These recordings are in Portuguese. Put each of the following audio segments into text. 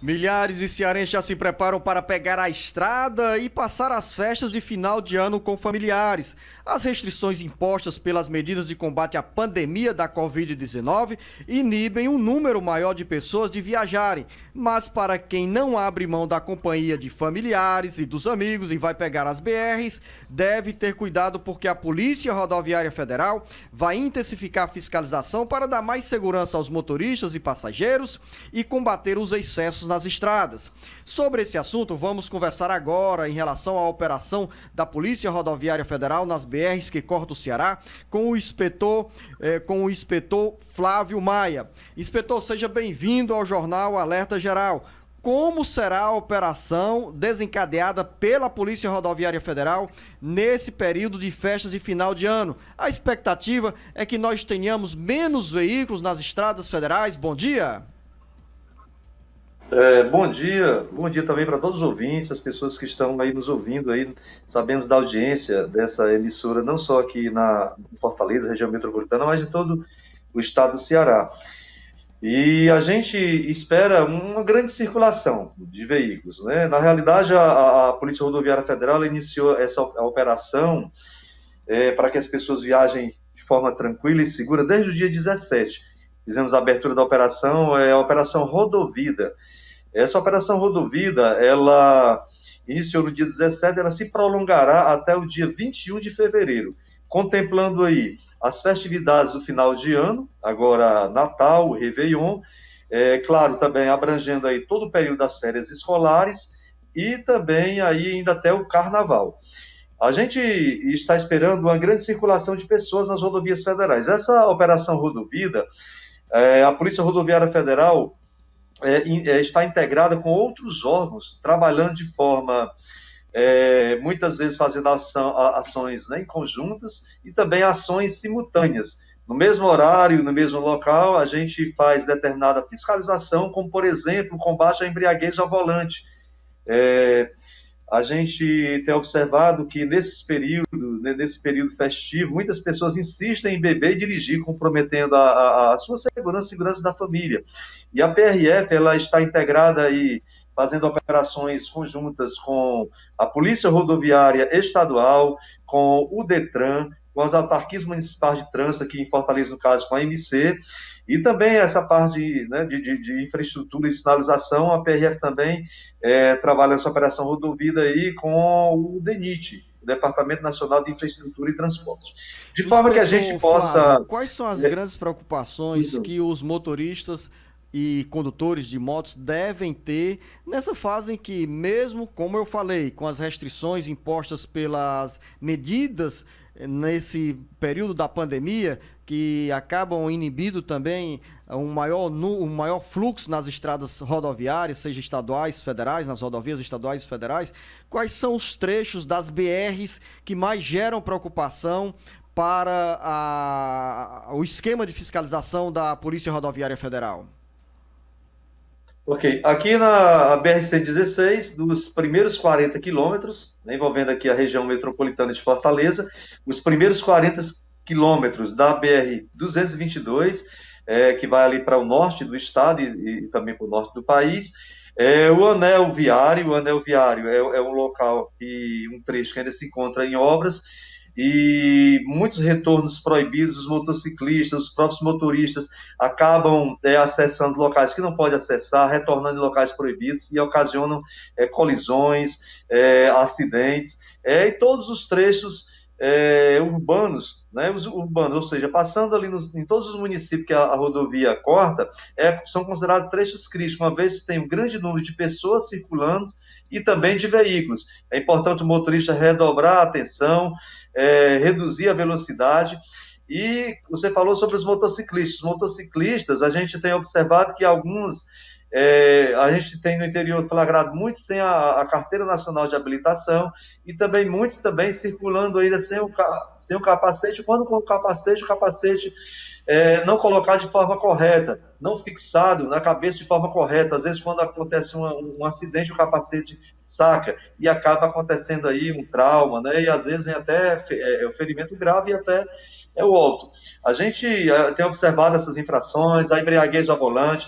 Milhares de cearenses já se preparam para pegar a estrada e passar as festas de final de ano com familiares. As restrições impostas pelas medidas de combate à pandemia da Covid-19 inibem um número maior de pessoas de viajarem. Mas para quem não abre mão da companhia de familiares e dos amigos e vai pegar as BRs, deve ter cuidado porque a Polícia Rodoviária Federal vai intensificar a fiscalização para dar mais segurança aos motoristas e passageiros e combater os excessos nas estradas. Sobre esse assunto, vamos conversar agora em relação à operação da Polícia Rodoviária Federal nas BRs que cortam o Ceará com o inspetor Flávio Maia. Inspetor, seja bem-vindo ao Jornal Alerta Geral. Como será a operação desencadeada pela Polícia Rodoviária Federal nesse período de festas de final de ano? A expectativa é que nós tenhamos menos veículos nas estradas federais. Bom dia! Bom dia também para todos os ouvintes, as pessoas que estão aí nos ouvindo aí. Sabemos da audiência dessa emissora, não só aqui em Fortaleza, região metropolitana, mas em todo o estado do Ceará. E a gente espera uma grande circulação de veículos, né? Na realidade, a Polícia Rodoviária Federal ela iniciou essa operação para que as pessoas viajem de forma tranquila e segura desde o dia 17. Fizemos a abertura da operação, a Operação Rodovida. Essa Operação Rodovida, ela iniciou no dia 17, ela se prolongará até o dia 21 de fevereiro, contemplando aí as festividades do final de ano, agora Natal, Réveillon, claro, também abrangendo aí todo o período das férias escolares e também aí ainda até o Carnaval. A gente está esperando uma grande circulação de pessoas nas rodovias federais. Essa Operação Rodovida, a Polícia Rodoviária Federal está integrada com outros órgãos, trabalhando de forma, muitas vezes fazendo ações, né, em conjuntas e também ações simultâneas. No mesmo horário, no mesmo local, a gente faz determinada fiscalização, como, por exemplo, o combate à embriaguez ao volante. A gente tem observado que nesse período festivo, muitas pessoas insistem em beber e dirigir, comprometendo a sua segurança e a segurança da família. E a PRF ela está integrada aí, fazendo operações conjuntas com a Polícia Rodoviária Estadual, com o DETRAN, com as autarquias municipais de trânsito, aqui em Fortaleza, no caso, com a MC, e também essa parte, né, de infraestrutura e sinalização. A PRF também trabalha essa operação rodovida aí com o DENIT, o Departamento Nacional de Infraestrutura e Transporte. De forma que a gente possa... Flávio, quais são as grandes preocupações que os motoristas e condutores de motos devem ter nessa fase em que, mesmo, como eu falei, com as restrições impostas pelas medidas nesse período da pandemia, que acabam inibindo também um maior fluxo nas estradas rodoviárias, seja estaduais, federais, nas rodovias estaduais e federais, quais são os trechos das BRs que mais geram preocupação para o esquema de fiscalização da Polícia Rodoviária Federal? Ok, aqui na BR-116, dos primeiros 40 quilômetros, né, envolvendo aqui a região metropolitana de Fortaleza, os primeiros 40 quilômetros da BR-222, que vai ali para o norte do estado e também para o norte do país, o anel viário é um local, um trecho que ainda se encontra em obras, e muitos retornos proibidos. Os motociclistas, os próprios motoristas acabam acessando locais que não podem acessar, retornando em locais proibidos e ocasionam colisões, acidentes, e todos os trechos urbanos, né, ou seja, passando ali em todos os municípios que a rodovia corta, são considerados trechos críticos, uma vez que tem um grande número de pessoas circulando e também de veículos. É importante o motorista redobrar a atenção, reduzir a velocidade. E você falou sobre os motociclistas. Os motociclistas, a gente tem observado que alguns, a gente tem no interior flagrado muitos sem a carteira nacional de habilitação e também muitos também circulando ainda sem o capacete. Quando com o capacete não colocado de forma correta, não fixado na cabeça de forma correta. Às vezes, quando acontece um acidente, o capacete saca e acaba acontecendo aí um trauma, né? E às vezes vem até o ferimento grave e até o óbito. A gente tem observado essas infrações, a embriaguez ao volante.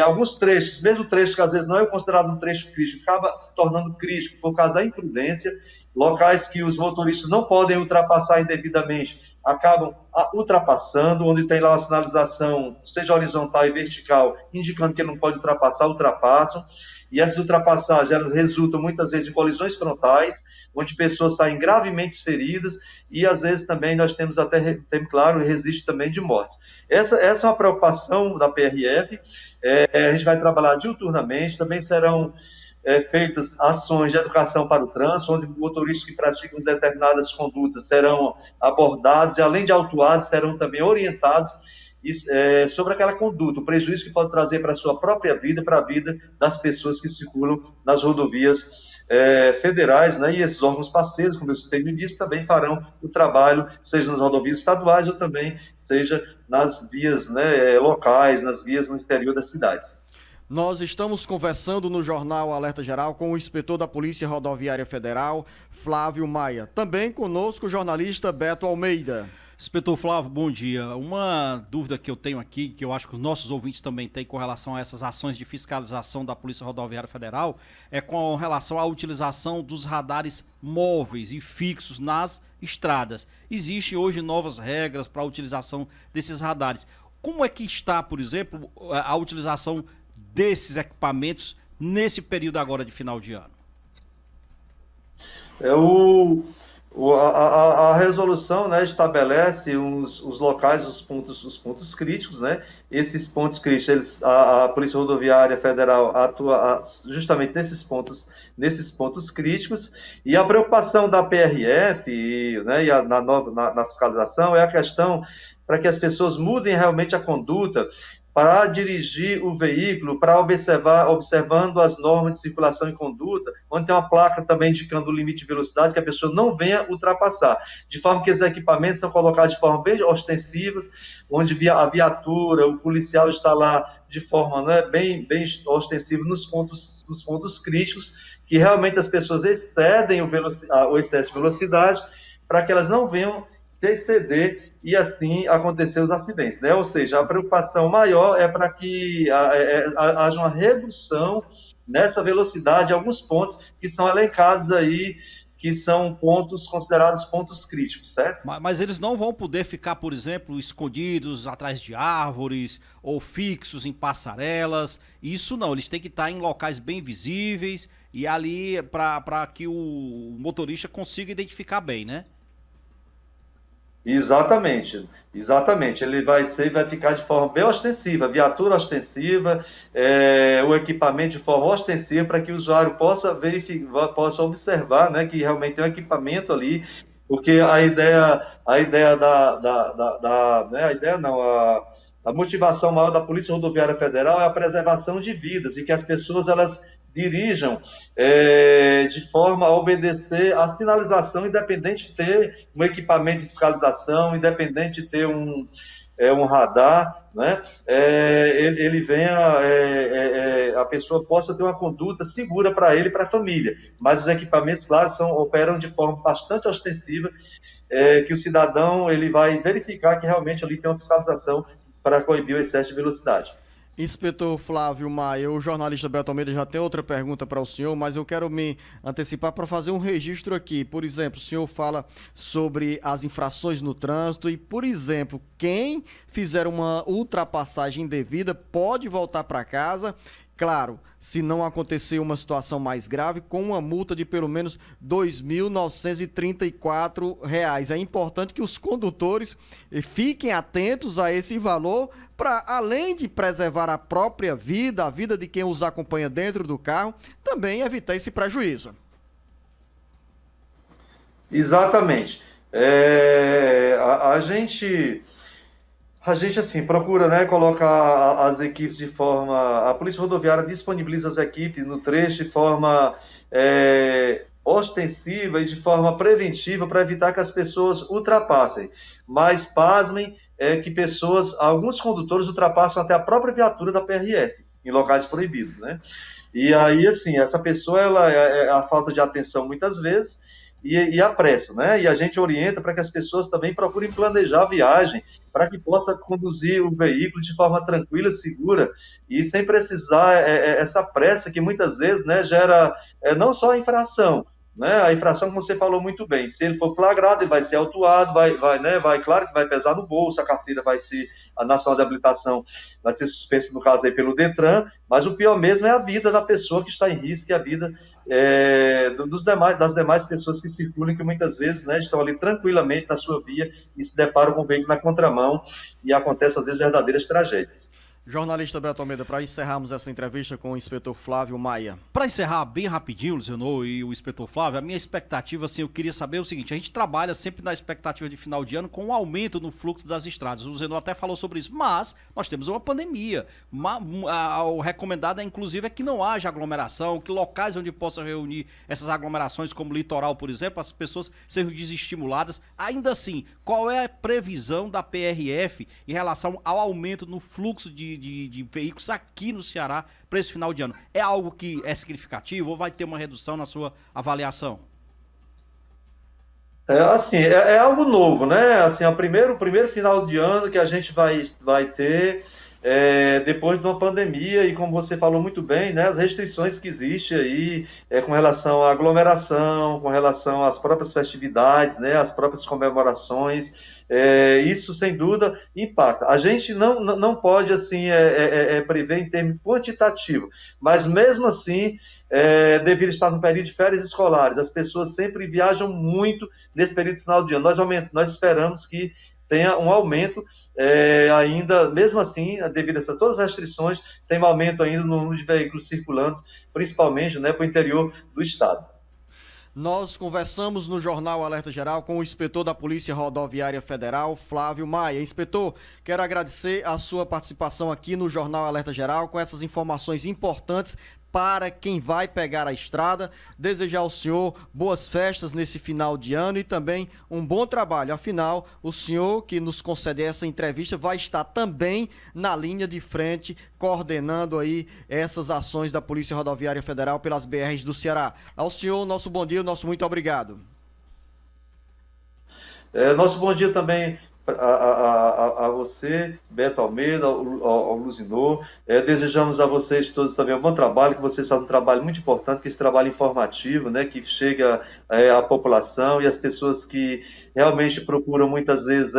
alguns trechos, mesmo trecho que às vezes não é considerado um trecho crítico, acaba se tornando crítico por causa da imprudência, locais que os motoristas não podem ultrapassar indevidamente, acabam ultrapassando, onde tem lá uma sinalização, seja horizontal e vertical, indicando que não pode ultrapassar, ultrapassam, e essas ultrapassagens elas resultam muitas vezes em colisões frontais, onde pessoas saem gravemente feridas, e às vezes também nós temos até, claro, resiste também de mortes. Essa é uma preocupação da PRF, a gente vai trabalhar diuturnamente, também serão feitas ações de educação para o trânsito, onde motoristas que praticam determinadas condutas serão abordados e, além de autuados, serão também orientados sobre aquela conduta, o prejuízo que pode trazer para a sua própria vida, para a vida das pessoas que circulam nas rodovias federais, né? E esses órgãos parceiros, como eu citei no início, também farão o trabalho, seja nas rodovias estaduais ou também seja nas vias, né, locais, nas vias no interior das cidades. Nós estamos conversando no Jornal Alerta Geral com o inspetor da Polícia Rodoviária Federal, Flávio Maia. Também conosco o jornalista Beto Almeida. Inspetor Flávio, bom dia. Uma dúvida que eu tenho aqui, que eu acho que os nossos ouvintes também têm com relação a essas ações de fiscalização da Polícia Rodoviária Federal, é com relação à utilização dos radares móveis e fixos nas estradas. Existem hoje novas regras para a utilização desses radares. Como é que está, por exemplo, a utilização desses equipamentos nesse período agora de final de ano? A resolução, né, estabelece os locais, os pontos críticos, né? Esses pontos críticos, a Polícia Rodoviária Federal atua justamente nesses pontos críticos, e a preocupação da PRF, né, e na fiscalização é a questão para que as pessoas mudem realmente a conduta para dirigir o veículo, para observando as normas de circulação e conduta, onde tem uma placa também indicando o limite de velocidade, que a pessoa não venha ultrapassar, de forma que esses equipamentos são colocados de forma bem ostensivas, onde a viatura, o policial está lá de forma, né, bem ostensiva nos pontos críticos, que realmente as pessoas excedem o excesso de velocidade, para que elas não venham se exceder e assim acontecer os acidentes, né? Ou seja, a preocupação maior é para que haja uma redução nessa velocidade, alguns pontos que são elencados aí, que são pontos considerados pontos críticos, certo? Mas eles não vão poder ficar, por exemplo, escondidos atrás de árvores ou fixos em passarelas. Isso não, eles têm que estar em locais bem visíveis e ali para que o motorista consiga identificar bem, né? Exatamente. Ele vai ficar de forma bem ostensiva, viatura ostensiva, o equipamento de forma ostensiva, para que o usuário possa verificar, possa observar, né, que realmente tem um equipamento ali, porque a motivação maior da Polícia Rodoviária Federal é a preservação de vidas, e que as pessoas elas dirijam de forma a obedecer à sinalização, independente de ter um equipamento de fiscalização, independente de ter um radar, né? A pessoa possa ter uma conduta segura para ele e para a família. Mas os equipamentos, claro, operam de forma bastante ostensiva, que o cidadão ele vai verificar que realmente ali tem uma fiscalização para coibir o excesso de velocidade. Inspetor Flávio Maia, o jornalista Beto Almeida já tem outra pergunta para o senhor, mas eu quero me antecipar para fazer um registro aqui. Por exemplo, o senhor fala sobre as infrações no trânsito e, por exemplo, quem fizer uma ultrapassagem indevida pode voltar para casa. Claro, se não acontecer uma situação mais grave, com uma multa de pelo menos R$ 2.934. É importante que os condutores fiquem atentos a esse valor para, além de preservar a própria vida, a vida de quem os acompanha dentro do carro, também evitar esse prejuízo. Exatamente. A gente, assim, procura, né, colocar as equipes de forma... A Polícia Rodoviária disponibiliza as equipes no trecho de forma ostensiva e de forma preventiva para evitar que as pessoas ultrapassem. Mas, pasmem, que alguns condutores ultrapassam até a própria viatura da PRF, em locais proibidos, né? E aí, assim, essa pessoa, a falta de atenção muitas vezes, e a pressa, né? E a gente orienta para que as pessoas também procurem planejar a viagem, para que possa conduzir o veículo de forma tranquila, segura e sem precisar essa pressa que muitas vezes, né, gera não só a infração, né? A infração, como você falou muito bem, se ele for flagrado, ele vai ser autuado, claro que vai pesar no bolso, a carteira vai ser, a nacional de habilitação vai ser suspensa, no caso aí, pelo Detran, mas o pior mesmo é a vida da pessoa que está em risco e a vida das demais pessoas que circulam, que muitas vezes, né, estão ali tranquilamente na sua via e se deparam com o veículo na contramão e acontecem, às vezes, verdadeiras tragédias. Jornalista Beto Almeida, para encerrarmos essa entrevista com o inspetor Flávio Maia. Para encerrar bem rapidinho, Luciano e o inspetor Flávio, a minha expectativa, assim, eu queria saber o seguinte: a gente trabalha sempre na expectativa de final de ano com um aumento no fluxo das estradas. O Luciano até falou sobre isso, mas nós temos uma pandemia. O recomendado, inclusive, é que não haja aglomeração, que locais onde possa reunir essas aglomerações, como o litoral, por exemplo, as pessoas sejam desestimuladas. Ainda assim, qual é a previsão da PRF em relação ao aumento no fluxo de veículos aqui no Ceará para esse final de ano? É algo que é significativo ou vai ter uma redução na sua avaliação? É algo novo, né? Assim, o primeiro final de ano que a gente vai ter depois de uma pandemia e, como você falou muito bem, né, as restrições que existem aí com relação à aglomeração, com relação às próprias festividades, né, às próprias comemorações. Isso, sem dúvida, impacta. A gente não pode, assim, prever em termos quantitativos, mas, mesmo assim, devido estar no período de férias escolares, as pessoas sempre viajam muito nesse período final de ano. Nós esperamos que tenha um aumento ainda, mesmo assim, devido a todas as restrições, tem um aumento ainda no número de veículos circulando, principalmente, né, para o interior do estado. Nós conversamos no Jornal Alerta Geral com o inspetor da Polícia Rodoviária Federal, Flávio Maia. Inspetor, quero agradecer a sua participação aqui no Jornal Alerta Geral com essas informações importantes para quem vai pegar a estrada. Desejar ao senhor boas festas nesse final de ano e também um bom trabalho. Afinal, o senhor que nos concede essa entrevista vai estar também na linha de frente, coordenando aí essas ações da Polícia Rodoviária Federal pelas BRs do Ceará. Ao senhor, nosso bom dia, nosso muito obrigado. Nosso bom dia também a você, Beto Almeida, ao Luzinor. Desejamos a vocês todos também um bom trabalho, que vocês fazem um trabalho muito importante, que esse trabalho informativo, né, que chega à população e às pessoas que realmente procuram muitas vezes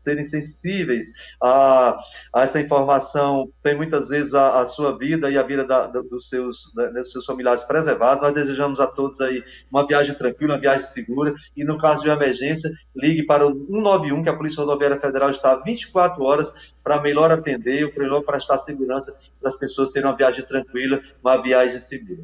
serem sensíveis a essa informação, tem muitas vezes a sua vida e a vida dos seus familiares preservados. Nós desejamos a todos aí uma viagem tranquila, uma viagem segura e, no caso de emergência, ligue para o 191, que a Polícia Rodoviária Federal está 24 horas para melhor atender, melhor prestar segurança para as pessoas terem uma viagem tranquila, uma viagem segura.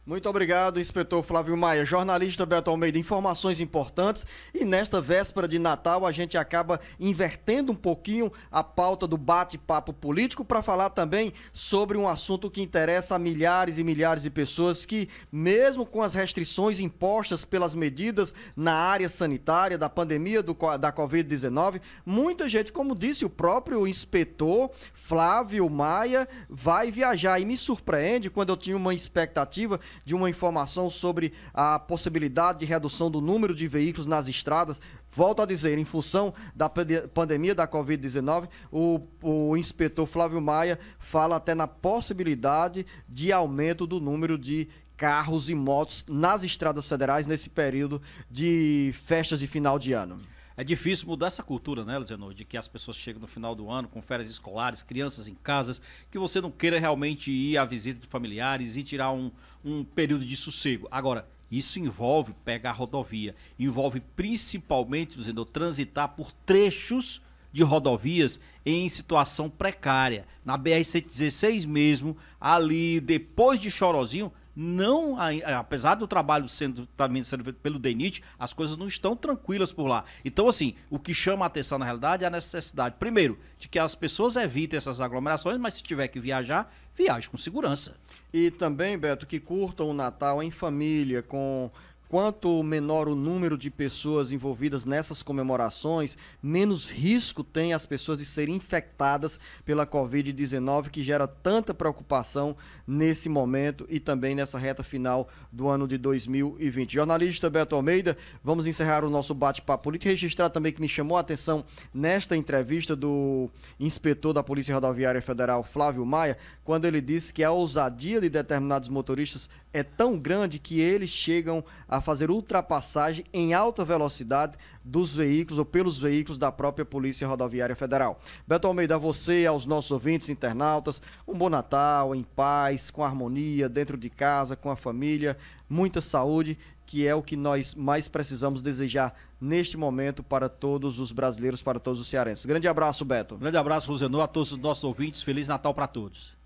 Muito obrigado, inspetor Flávio Maia. Jornalista Beto Almeida, informações importantes. E nesta véspera de Natal, a gente acaba invertendo um pouquinho a pauta do bate-papo político para falar também sobre um assunto que interessa a milhares e milhares de pessoas que, mesmo com as restrições impostas pelas medidas na área sanitária da pandemia da Covid-19, muita gente, como disse o próprio inspetor Flávio Maia, vai viajar. E me surpreende quando eu tinha uma expectativa de uma informação sobre a possibilidade de redução do número de veículos nas estradas. Volto a dizer, em função da pandemia da Covid-19, o inspetor Flávio Maia fala até na possibilidade de aumento do número de carros e motos nas estradas federais nesse período de festas de final de ano. É difícil mudar essa cultura, né, Luciano, de que as pessoas chegam no final do ano com férias escolares, crianças em casas, que você não queira realmente ir à visita de familiares e tirar um período de sossego. Agora, isso envolve pegar a rodovia, envolve principalmente, Luciano, transitar por trechos de rodovias em situação precária. Na BR-116 mesmo, ali depois de Chorozinho, não, apesar do trabalho também sendo feito pelo DENIT, as coisas não estão tranquilas por lá. Então, assim, o que chama a atenção na realidade é a necessidade, primeiro, de que as pessoas evitem essas aglomerações, mas se tiver que viajar, viaje com segurança. E também, Beto, que curtam o Natal em família, com quanto menor o número de pessoas envolvidas nessas comemorações, menos risco tem as pessoas de serem infectadas pela Covid-19, que gera tanta preocupação nesse momento e também nessa reta final do ano de 2020. Jornalista Beto Almeida, vamos encerrar o nosso bate-papo político e registrar também que me chamou a atenção nesta entrevista do inspetor da Polícia Rodoviária Federal, Flávio Maia, quando ele disse que a ousadia de determinados motoristas é tão grande que eles chegam a fazer ultrapassagem em alta velocidade dos veículos ou pelos veículos da própria Polícia Rodoviária Federal. Beto Almeida, a você e aos nossos ouvintes internautas, um bom Natal, em paz, com harmonia, dentro de casa, com a família, muita saúde, que é o que nós mais precisamos desejar neste momento para todos os brasileiros, para todos os cearenses. Grande abraço, Beto. Grande abraço, Luzenor, a todos os nossos ouvintes. Feliz Natal para todos.